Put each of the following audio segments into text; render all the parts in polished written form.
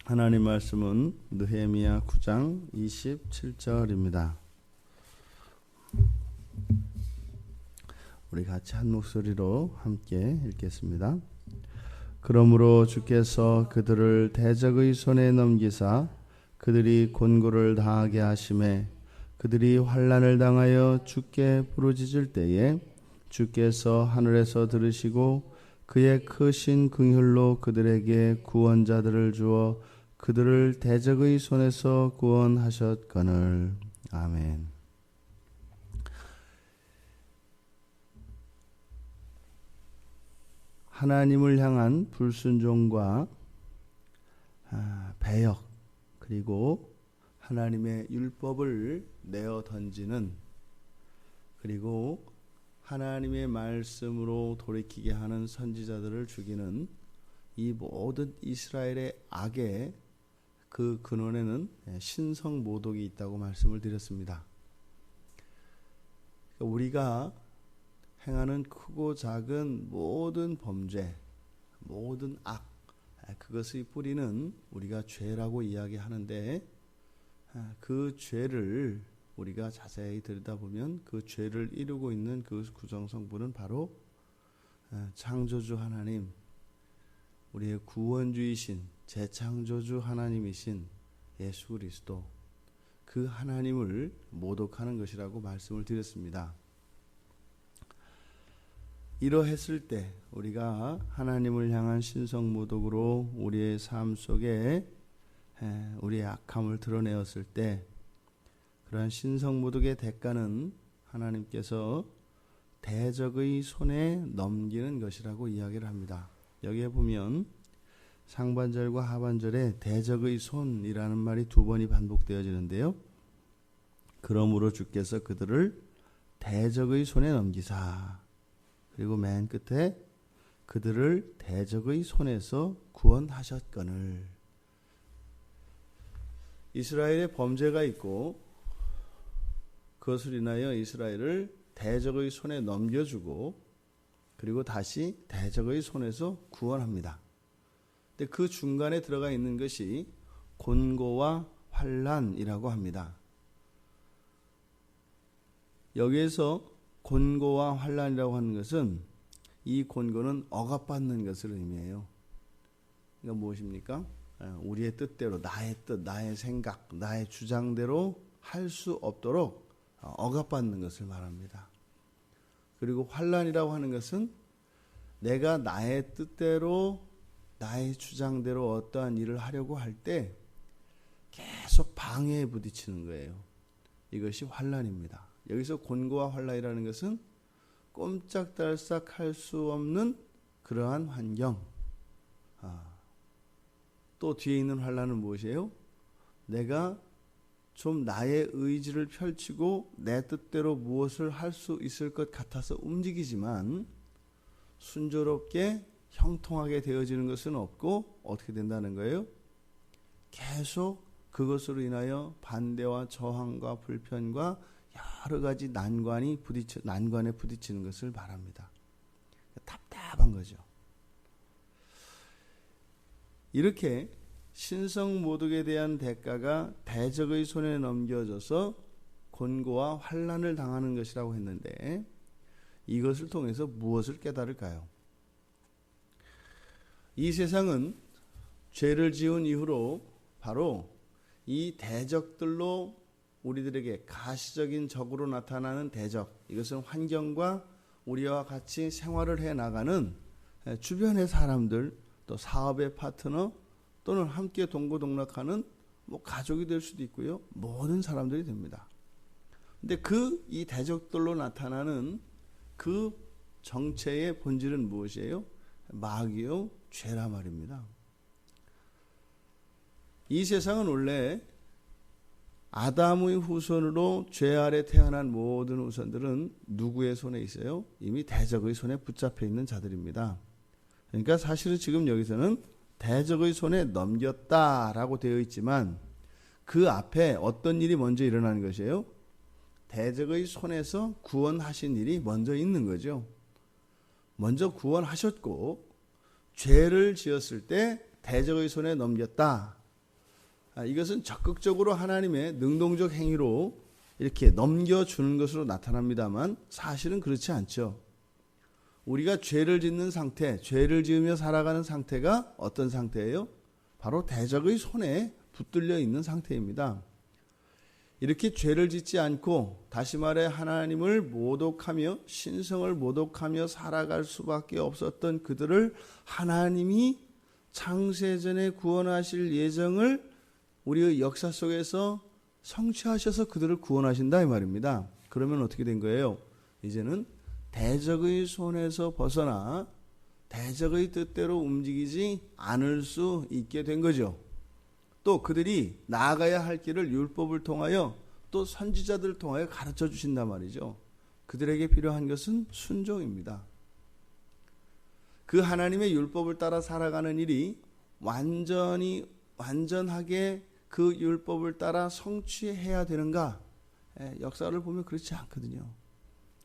하나님 말씀은 느헤미야 9장 27절입니다. 우리 같이 한 목소리로 함께 읽겠습니다. 그러므로 주께서 그들을 대적의 손에 넘기사 그들이 곤고를 당하게 하심에 그들이 환난을 당하여 주께 부르짖을 때에 주께서 하늘에서 들으시고 그의 크신 긍휼로 그들에게 구원자들을 주어 그들을 대적의 손에서 구원하셨거늘. 아멘. 하나님을 향한 불순종과 배역, 그리고 하나님의 율법을 내어 던지는, 그리고 하나님의 말씀으로 돌이키게 하는 선지자들을 죽이는 이 모든 이스라엘의 악의 그 근원에는 신성 모독이 있다고 말씀을 드렸습니다. 우리가 행하는 크고 작은 모든 범죄, 모든 악, 그것의 뿌리는 우리가 죄라고 이야기하는데, 그 죄를 우리가 자세히 들여다보면 그 죄를 이루고 있는 그 구성성분은 바로 창조주 하나님, 우리의 구원주이신 재창조주 하나님이신 예수 그리스도, 그 하나님을 모독하는 것이라고 말씀을 드렸습니다. 이러했을 때 우리가 하나님을 향한 신성모독으로 우리의 삶 속에 우리의 악함을 드러내었을 때, 그러한 신성모독의 대가는 하나님께서 대적의 손에 넘기는 것이라고 이야기를 합니다. 여기에 보면 상반절과 하반절에 대적의 손이라는 말이 두 번이 반복되어지는데요. 그러므로 주께서 그들을 대적의 손에 넘기사, 그리고 맨 끝에 그들을 대적의 손에서 구원하셨거늘. 이스라엘의 범죄가 있고 그것을 인하여 이스라엘을 대적의 손에 넘겨주고 그리고 다시 대적의 손에서 구원합니다. 근데 그 중간에 들어가 있는 것이 곤고와 환난이라고 합니다. 여기에서 곤고와 환난이라고 하는 것은, 이 곤고는 억압받는 것을 의미해요. 그러니까 무엇입니까? 우리의 뜻대로, 나의 뜻, 나의 생각, 나의 주장대로 할 수 없도록 억압받는 것을 말합니다. 그리고 환난이라고 하는 것은 내가 나의 뜻대로, 나의 주장대로 어떠한 일을 하려고 할 때 계속 방해에 부딪히는 거예요. 이것이 환난입니다. 여기서 곤고와 환난이라는 것은 꼼짝달싹 할 수 없는 그러한 환경. 또 뒤에 있는 환난은 무엇이에요? 내가 좀 나의 의지를 펼치고 내 뜻대로 무엇을 할 수 있을 것 같아서 움직이지만 순조롭게 형통하게 되어지는 것은 없고 어떻게 된다는 거예요? 계속 그것으로 인하여 반대와 저항과 불편과 여러 가지 난관에 부딪히는 것을 말합니다. 답답한 거죠. 이렇게 신성모독에 대한 대가가 대적의 손에 넘겨져서 곤고와 환난을 당하는 것이라고 했는데, 이것을 통해서 무엇을 깨달을까요? 이 세상은 죄를 지은 이후로 바로 이 대적들로 우리들에게 가시적인 적으로 나타나는 대적, 이것은 환경과 우리와 같이 생활을 해나가는 주변의 사람들, 또 사업의 파트너, 또는 함께 동고동락하는 가족이 될 수도 있고요. 모든 사람들이 됩니다. 근데 이 대적들로 나타나는 그 정체의 본질은 무엇이에요? 마귀요, 죄라 말입니다. 이 세상은 원래 아담의 후손으로 죄 아래 태어난 모든 후손들은 누구의 손에 있어요? 이미 대적의 손에 붙잡혀 있는 자들입니다. 그러니까 사실은 지금 여기서는 대적의 손에 넘겼다라고 되어 있지만 그 앞에 어떤 일이 먼저 일어나는 것이에요? 대적의 손에서 구원하신 일이 먼저 있는 거죠. 먼저 구원하셨고 죄를 지었을 때 대적의 손에 넘겼다. 이것은 적극적으로 하나님의 능동적 행위로 이렇게 넘겨주는 것으로 나타납니다만 사실은 그렇지 않죠. 우리가 죄를 짓는 상태, 죄를 지으며 살아가는 상태가 어떤 상태예요? 바로 대적의 손에 붙들려 있는 상태입니다. 이렇게 죄를 짓지 않고 다시 말해 하나님을 모독하며 신성을 모독하며 살아갈 수밖에 없었던 그들을 하나님이 창세전에 구원하실 예정을 우리의 역사 속에서 성취하셔서 그들을 구원하신다 이 말입니다. 그러면 어떻게 된 거예요? 이제는 대적의 손에서 벗어나 대적의 뜻대로 움직이지 않을 수 있게 된 거죠. 또 그들이 나아가야 할 길을 율법을 통하여 또 선지자들을 통하여 가르쳐 주신단 말이죠. 그들에게 필요한 것은 순종입니다. 그 하나님의 율법을 따라 살아가는 일이 완전하게 그 율법을 따라 성취해야 되는가? 역사를 보면 그렇지 않거든요.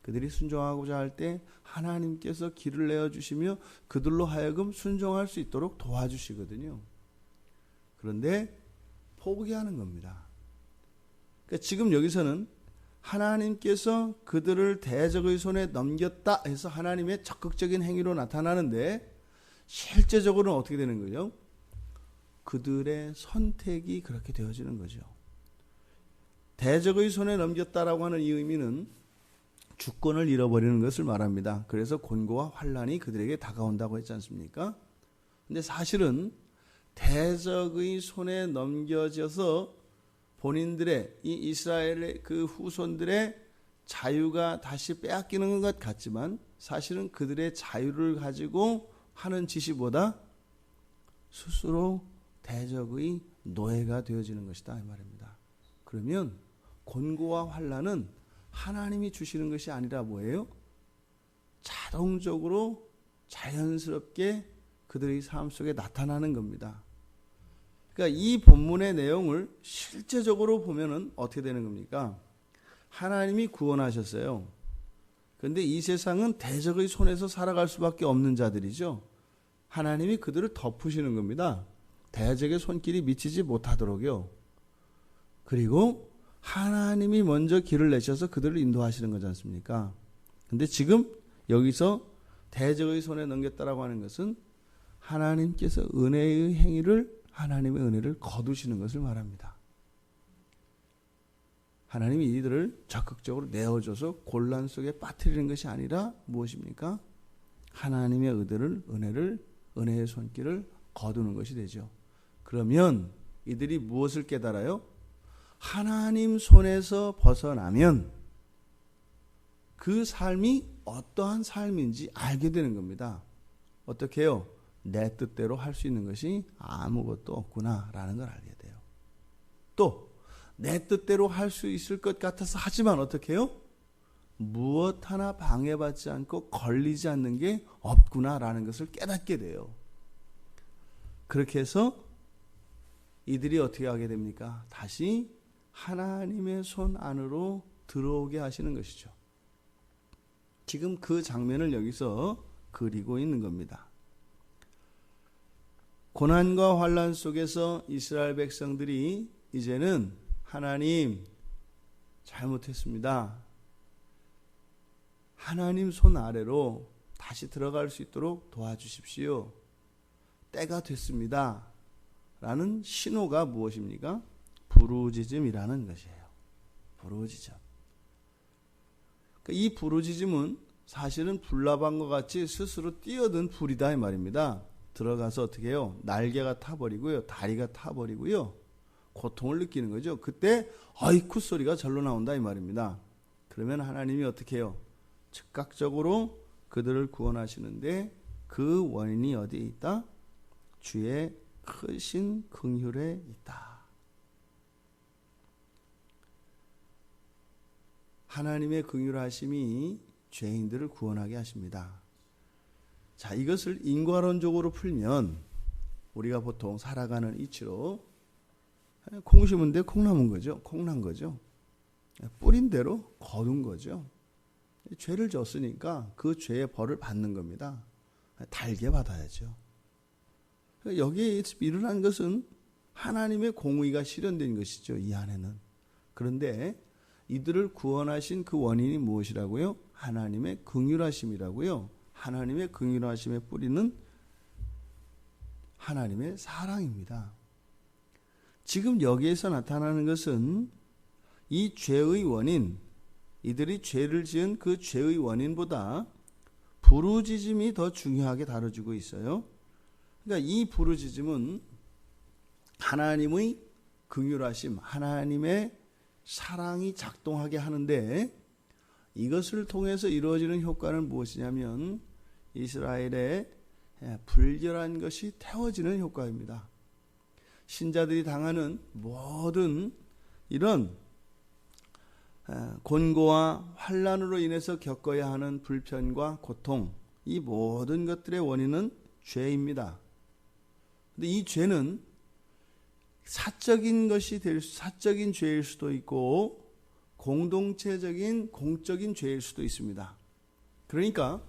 그들이 순종하고자 할 때 하나님께서 길을 내어주시며 그들로 하여금 순종할 수 있도록 도와주시거든요. 그런데 포기하는 겁니다. 그러니까 지금 여기서는 하나님께서 그들을 대적의 손에 넘겼다 해서 하나님의 적극적인 행위로 나타나는데 실제적으로는 어떻게 되는 거죠? 그들의 선택이 그렇게 되어지는 거죠. 대적의 손에 넘겼다라고 하는 이 의미는 주권을 잃어버리는 것을 말합니다. 그래서 곤고와 환란이 그들에게 다가온다고 했지 않습니까? 근데 사실은 대적의 손에 넘겨져서 본인들의 이 이스라엘의 그 후손들의 자유가 다시 빼앗기는 것 같지만 사실은 그들의 자유를 가지고 하는 짓이보다 스스로 대적의 노예가 되어지는 것이다 이 말입니다. 그러면 곤고와 환란은 하나님이 주시는 것이 아니라 뭐예요? 자동적으로 자연스럽게 그들의 삶 속에 나타나는 겁니다. 그러니까 이 본문의 내용을 실제적으로 보면은 어떻게 되는 겁니까? 하나님이 구원하셨어요. 그런데 이 세상은 대적의 손에서 살아갈 수밖에 없는 자들이죠. 하나님이 그들을 덮으시는 겁니다. 대적의 손길이 미치지 못하도록요. 그리고 하나님이 먼저 길을 내셔서 그들을 인도하시는 거지 않습니까? 근데 지금 여기서 대적의 손에 넘겼다라고 하는 것은 하나님께서 은혜의 행위를 하나님의 은혜를 거두시는 것을 말합니다. 하나님이 이들을 적극적으로 내어줘서 곤란 속에 빠뜨리는 것이 아니라 무엇입니까? 하나님의 은혜의 손길을 거두는 것이 되죠. 그러면 이들이 무엇을 깨달아요? 하나님 손에서 벗어나면 그 삶이 어떠한 삶인지 알게 되는 겁니다. 어떻게 해요? 내 뜻대로 할 수 있는 것이 아무것도 없구나라는 걸 알게 돼요. 또 내 뜻대로 할 수 있을 것 같아서 하지만 어떻게 해요? 무엇 하나 방해받지 않고 걸리지 않는 게 없구나라는 것을 깨닫게 돼요. 그렇게 해서 이들이 어떻게 하게 됩니까? 다시 하나님의 손 안으로 들어오게 하시는 것이죠. 지금 그 장면을 여기서 그리고 있는 겁니다. 고난과 환난 속에서 이스라엘 백성들이 이제는 하나님 잘못했습니다. 하나님 손 아래로 다시 들어갈 수 있도록 도와주십시오. 때가 됐습니다. 라는 신호가 무엇입니까? 부르짖음이라는 것이에요. 부르짖음. 이 부르짖음은 사실은 불나방과 같이 스스로 뛰어든 불이다 이 말입니다. 들어가서 어떻게 해요? 날개가 타버리고요. 다리가 타버리고요. 고통을 느끼는 거죠. 그때 아이쿠 소리가 절로 나온다 이 말입니다. 그러면 하나님이 어떻게 해요? 즉각적으로 그들을 구원하시는데 그 원인이 어디에 있다? 주의 크신 긍휼에 있다. 하나님의 긍휼하심이 죄인들을 구원하게 하십니다. 자, 이것을 인과론적으로 풀면 우리가 보통 살아가는 이치로 콩 심은 데 콩 남은 거죠. 콩 난 거죠. 뿌린 대로 거둔 거죠. 죄를 졌으니까 그 죄의 벌을 받는 겁니다. 달게 받아야죠. 여기에 일어난 것은 하나님의 공의가 실현된 것이죠. 이 안에는. 그런데 이들을 구원하신 그 원인이 무엇이라고요? 하나님의 긍휼하심이라고요. 하나님의 긍휼하심의 뿌리는 하나님의 사랑입니다. 지금 여기에서 나타나는 것은 이 죄의 원인, 이들이 죄를 지은 그 죄의 원인보다 부르짖음이 더 중요하게 다뤄지고 있어요. 그러니까 이 부르짖음은 하나님의 긍휼하심, 하나님의 사랑이 작동하게 하는데 이것을 통해서 이루어지는 효과는 무엇이냐면 이스라엘의 불결한 것이 태워지는 효과입니다. 신자들이 당하는 모든 이런 곤고와 환난으로 인해서 겪어야 하는 불편과 고통, 이 모든 것들의 원인은 죄입니다. 근데 이 죄는 사적인 죄일 수도 있고 공동체적인 공적인 죄일 수도 있습니다. 그러니까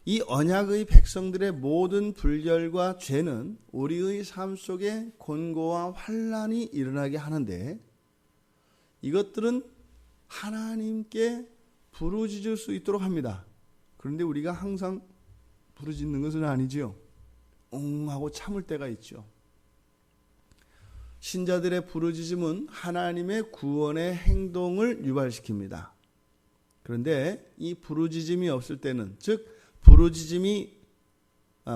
이 언약의 백성들의 모든 불결과 죄는 우리의 삶 속에 곤고와 환난이 일어나게 하는데 이것들은 하나님께 부르짖을 수 있도록 합니다. 그런데 우리가 항상 부르짖는 것은 아니지요. 하고 참을 때가 있죠. 신자들의 부르짖음은 하나님의 구원의 행동을 유발시킵니다. 그런데 이 부르짖음이 없을 때는, 즉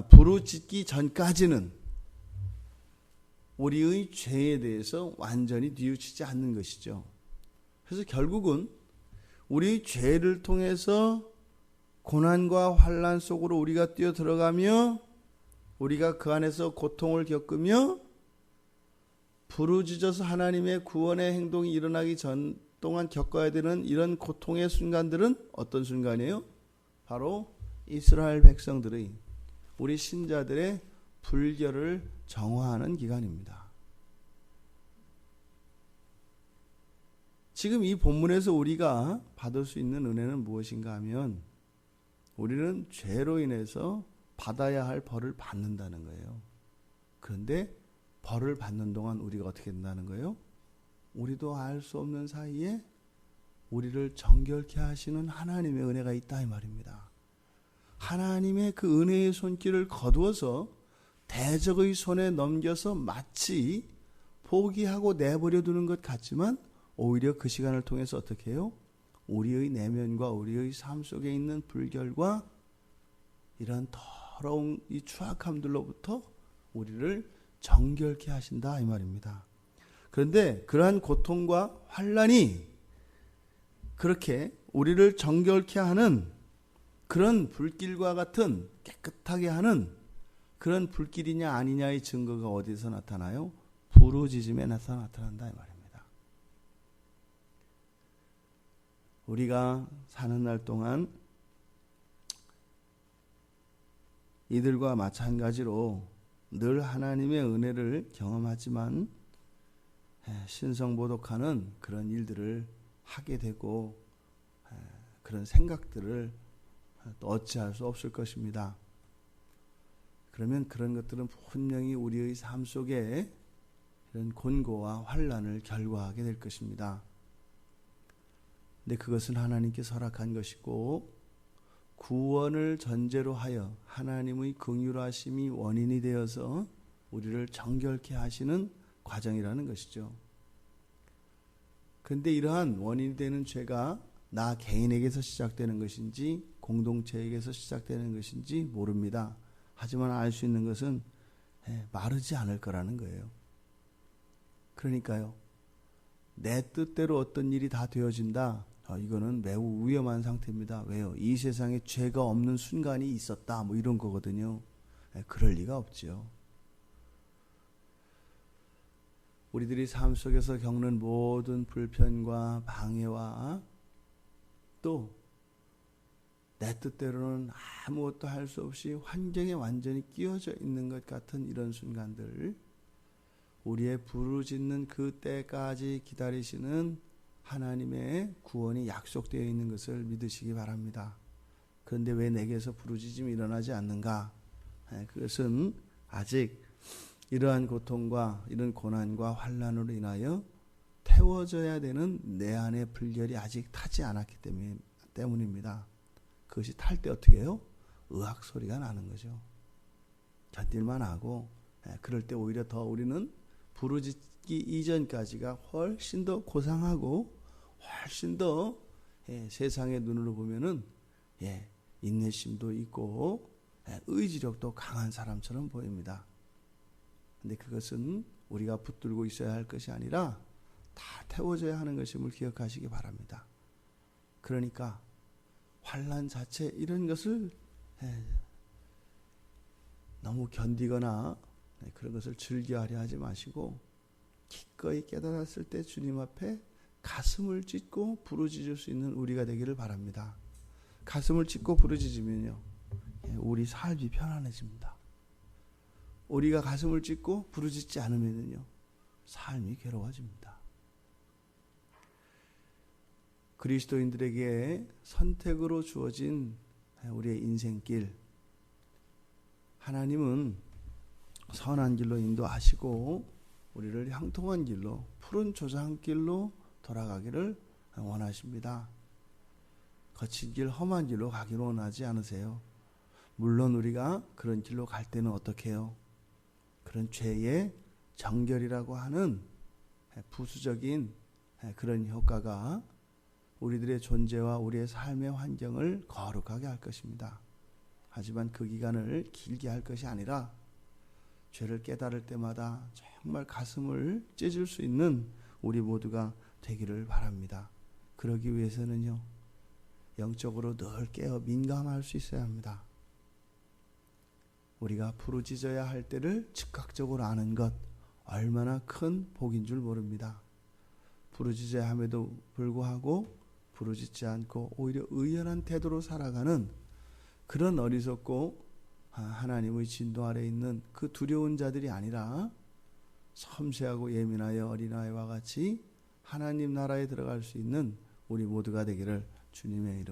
부르짖기 전까지는 우리의 죄에 대해서 완전히 뉘우치지 않는 것이죠. 그래서 결국은 우리 죄를 통해서 고난과 환난 속으로 우리가 뛰어 들어가며 우리가 그 안에서 고통을 겪으며 부르짖어서 하나님의 구원의 행동이 일어나기 전 동안 겪어야 되는 이런 고통의 순간들은 어떤 순간이에요? 바로 이스라엘 백성들의, 우리 신자들의 불결을 정화하는 기간입니다. 지금 이 본문에서 우리가 받을 수 있는 은혜는 무엇인가 하면 우리는 죄로 인해서 받아야 할 벌을 받는다는 거예요. 그런데 벌을 받는 동안 우리가 어떻게 된다는 거예요? 우리도 알 수 없는 사이에 우리를 정결케 하시는 하나님의 은혜가 있다 이 말입니다. 하나님의 그 은혜의 손길을 거두어서 대적의 손에 넘겨서 마치 포기하고 내버려 두는 것 같지만 오히려 그 시간을 통해서 어떻게 해요? 우리의 내면과 우리의 삶 속에 있는 불결과 이런 더러운 이 추악함들로부터 우리를 정결케 하신다 이 말입니다. 그런데 그러한 고통과 환난이 그렇게 우리를 정결케 하는 그런 불길과 같은 깨끗하게 하는 그런 불길이냐 아니냐의 증거가 어디서 나타나요? 부르짖음에 나타난다 이 말입니다. 우리가 사는 날 동안 이들과 마찬가지로 늘 하나님의 은혜를 경험하지만 신성모독하는 그런 일들을 하게 되고 그런 생각들을 또 어찌할 수 없을 것입니다. 그러면 그런 것들은 분명히 우리의 삶 속에 이런 곤고와 환난을 결과하게 될 것입니다. 근데 그것은 하나님께서 허락한 것이고 구원을 전제로 하여 하나님의 긍휼하심이 원인이 되어서 우리를 정결케 하시는 과정이라는 것이죠. 그런데 이러한 원인이 되는 죄가 나 개인에게서 시작되는 것인지 공동체에게서 시작되는 것인지 모릅니다. 하지만 알 수 있는 것은 마르지 않을 거라는 거예요. 그러니까요. 내 뜻대로 어떤 일이 다 되어진다. 이거는 매우 위험한 상태입니다. 왜요? 이 세상에 죄가 없는 순간이 있었다. 뭐 이런 거거든요. 그럴 리가 없지요. 우리들이 삶 속에서 겪는 모든 불편과 방해와 또 내 뜻대로는 아무것도 할 수 없이 환경에 완전히 끼어져 있는 것 같은 이런 순간들, 우리의 부르짖는 그 때까지 기다리시는 하나님의 구원이 약속되어 있는 것을 믿으시기 바랍니다. 그런데 왜 내게서 부르짖음이 일어나지 않는가? 그것은 아직 이러한 고통과 이런 고난과 환난으로 인하여 태워져야 되는 내 안의 불결이 아직 타지 않았기 때문입니다. 그것이 탈 때 어떻게 해요? 의학 소리가 나는 거죠. 견딜만 하고, 그럴 때 오히려 더 우리는 부르짖기 이전까지가 훨씬 더 고상하고 훨씬 더 세상의 눈으로 보면은 인내심도 있고 의지력도 강한 사람처럼 보입니다. 근데 그것은 우리가 붙들고 있어야 할 것이 아니라 다 태워져야 하는 것임을 기억하시기 바랍니다. 그러니까 환난 자체 이런 것을 너무 견디거나 그런 것을 즐겨하려 하지 마시고 기꺼이 깨달았을 때 주님 앞에 가슴을 찢고 부르짖을 수 있는 우리가 되기를 바랍니다. 가슴을 찢고 부르짖으면요, 우리 삶이 편안해집니다. 우리가 가슴을 찢고 부르짖지 않으면요, 삶이 괴로워집니다. 그리스도인들에게 선택으로 주어진 우리의 인생길, 하나님은 선한 길로 인도하시고 우리를 형통한 길로, 푸른 조상길로 돌아가기를 원하십니다. 거친 길, 험한 길로 가기를 원하지 않으세요. 물론 우리가 그런 길로 갈 때는 어떻게 해요? 그런 죄의 정결이라고 하는 부수적인 그런 효과가 우리들의 존재와 우리의 삶의 환경을 거룩하게 할 것입니다. 하지만 그 기간을 길게 할 것이 아니라 죄를 깨달을 때마다 정말 가슴을 찢을 수 있는 우리 모두가 되기를 바랍니다. 그러기 위해서는요, 영적으로 늘 깨어 민감할 수 있어야 합니다. 우리가 부르짖어야 할 때를 즉각적으로 아는 것, 얼마나 큰 복인 줄 모릅니다. 부르짖어야 함에도 불구하고 부르짖지 않고 오히려 의연한 태도로 살아가는 그런 어리석고 하나님의 진도 아래 있는 그 두려운 자들이 아니라 섬세하고 예민하여 어린아이와 같이 하나님 나라에 들어갈 수 있는 우리 모두가 되기를 주님의 이름으로